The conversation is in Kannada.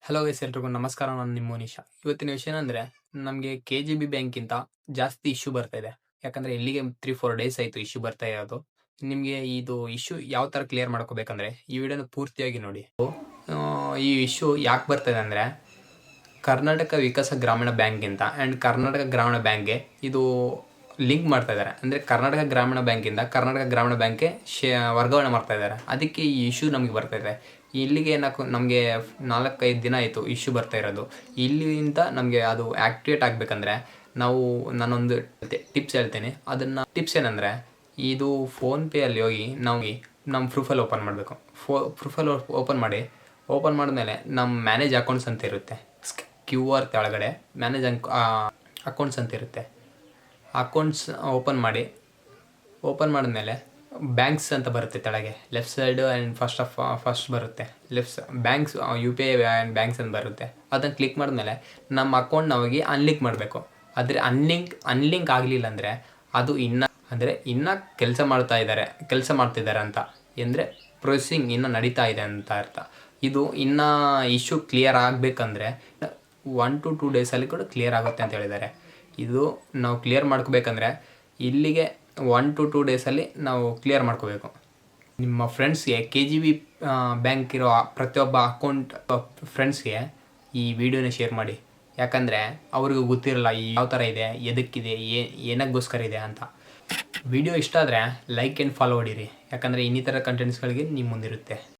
ಹಲೋ ಗೈಸ್, ಎಲ್ರಿಗೂ ನಮಸ್ಕಾರ. ನಾನು ನಿಮ್ಮ ಮೋನಿಶಾ. ಇವತ್ತಿನ ವಿಷಯ ಏನಂದ್ರೆ, ನಮಗೆ KGB ಬ್ಯಾಂಕಿಂತ ಜಾಸ್ತಿ ಇಶ್ಯೂ ಬರ್ತಾ ಇದೆ. ಯಾಕಂದ್ರೆ ಇಲ್ಲಿಗೆ 3-4 ಡೇಸ್ ಆಯ್ತು ಇಶ್ಯೂ ಬರ್ತಾ ಇರೋದು. ನಿಮಗೆ ಇದು ಇಶ್ಯೂ ಯಾವ ತರ ಕ್ಲಿಯರ್ ಮಾಡ್ಕೋಬೇಕಂದ್ರೆ ಈ ವಿಡಿಯೋನ ಪೂರ್ತಿಯಾಗಿ ನೋಡಿ. ಈ ಇಶ್ಯೂ ಯಾಕೆ ಬರ್ತಾ ಇದೆ ಅಂದ್ರೆ, ಕರ್ನಾಟಕ ವಿಕಾಸ ಗ್ರಾಮೀಣ ಬ್ಯಾಂಕ್ಗಿಂತ ಆ್ಯಂಡ್ ಕರ್ನಾಟಕ ಗ್ರಾಮೀಣ ಬ್ಯಾಂಕ್ಗೆ ಇದು ಲಿಂಕ್ ಮಾಡ್ತಾ ಇದ್ದಾರೆ. ಅಂದರೆ ಕರ್ನಾಟಕ ಗ್ರಾಮೀಣ ಬ್ಯಾಂಕಿಂದ ಕರ್ನಾಟಕ ಗ್ರಾಮೀಣ ಬ್ಯಾಂಕ್ಗೆ ವರ್ಗಾವಣೆ ಮಾಡ್ತಾ ಇದ್ದಾರೆ. ಅದಕ್ಕೆ ಈ ಇಶ್ಯೂ ನಮಗೆ ಬರ್ತಾ ಇದೆ. ಇಲ್ಲಿಗೆ ನಮಗೆ 4-5 ದಿನ ಆಯಿತು ಇಶ್ಯೂ ಬರ್ತಾ ಇರೋದು. ಇಲ್ಲಿಂದ ನಮಗೆ ಅದು ಆ್ಯಕ್ಟಿವೇಟ್ ಆಗಬೇಕಂದ್ರೆ ನಾನೊಂದು ಟಿಪ್ಸ್ ಹೇಳ್ತೀನಿ. ಅದನ್ನು ಟಿಪ್ಸ್ ಏನಂದರೆ, ಇದು ಫೋನ್ಪೇಯಲ್ಲಿ ಹೋಗಿ ನಮ್ಮ ಪ್ರೊಫೈಲ್ ಓಪನ್ ಮಾಡಬೇಕು. ಪ್ರೊಫೈಲ್ ಓಪನ್ ಮಾಡಿದ್ಮೇಲೆ ನಮ್ಮ ಮ್ಯಾನೇಜ್ ಅಕೌಂಟ್ಸ್ ಅಂತ ಇರುತ್ತೆ. QR ಕೆಳಗಡೆ ಮ್ಯಾನೇಜ್ ಅಕೌಂಟ್ಸ್ ಅಂತ ಇರುತ್ತೆ. ಅಕೌಂಟ್ಸ್ ಓಪನ್ ಮಾಡಿದ್ಮೇಲೆ ಬ್ಯಾಂಕ್ಸ್ ಅಂತ ಬರುತ್ತೆ ತೆಳಗೆ ಲೆಫ್ಟ್ ಸೈಡ್. ಆ್ಯಂಡ್ ಫಸ್ಟ್ ಬರುತ್ತೆ left banks, UPI and banks ಅಂತ ಬರುತ್ತೆ. ಅದನ್ನು ಕ್ಲಿಕ್ ಮಾಡಿದ್ಮೇಲೆ ನಮ್ಮ ಅಕೌಂಟ್ ನಾವಾಗಿ ಅನ್ಲಿಂಕ್ ಮಾಡಬೇಕು. ಆದರೆ ಅನ್ಲಿಂಕ್ ಆಗಲಿಲ್ಲ ಅಂದರೆ ಅದು ಇನ್ನೂ ಕೆಲಸ ಮಾಡ್ತಿದ್ದಾರೆ ಅಂತ, ಅಂದರೆ ಪ್ರೊಸೆಸಿಂಗ್ ಇನ್ನೂ ನಡೀತಾ ಇದೆ ಅಂತ ಅರ್ಥ. ಇದು ಇನ್ನೂ ಇಶ್ಯೂ ಕ್ಲಿಯರ್ ಆಗಬೇಕಂದ್ರೆ 1 to 2 ಡೇಸಲ್ಲಿ ಕೂಡ ಕ್ಲಿಯರ್ ಆಗುತ್ತೆ ಅಂತ ಹೇಳಿದ್ದಾರೆ. ಇದು ನಾವು ಕ್ಲಿಯರ್ ಮಾಡ್ಕೋಬೇಕಂದ್ರೆ ಇಲ್ಲಿಗೆ 1 to 2 ಡೇಸಲ್ಲಿ ನಾವು ಕ್ಲಿಯರ್ ಮಾಡ್ಕೋಬೇಕು. ನಿಮ್ಮ ಫ್ರೆಂಡ್ಸ್ಗೆ KGB ಬ್ಯಾಂಕ್ ಇರೋ ಪ್ರತಿಯೊಬ್ಬ ಅಕೌಂಟ್ ಫ್ರೆಂಡ್ಸ್ಗೆ ಈ ವಿಡಿಯೋನ ಶೇರ್ ಮಾಡಿ. ಯಾಕಂದರೆ ಅವ್ರಿಗೂ ಗೊತ್ತಿರಲ್ಲ ಯಾವ ಥರ ಇದೆ, ಎದಕ್ಕಿದೆ, ಏನಕ್ಕೋಸ್ಕರ ಇದೆ ಅಂತ. ವಿಡಿಯೋ ಇಷ್ಟ ಆದರೆ ಲೈಕ್ ಆ್ಯಂಡ್ ಫಾಲೋ ಹೊಡೀರಿ. ಯಾಕಂದರೆ ಇನ್ನಿತರ ಕಂಟೆಂಟ್ಸ್ಗಳಿಗೆ ನಿಮ್ಮ ಮುಂದಿರುತ್ತೆ.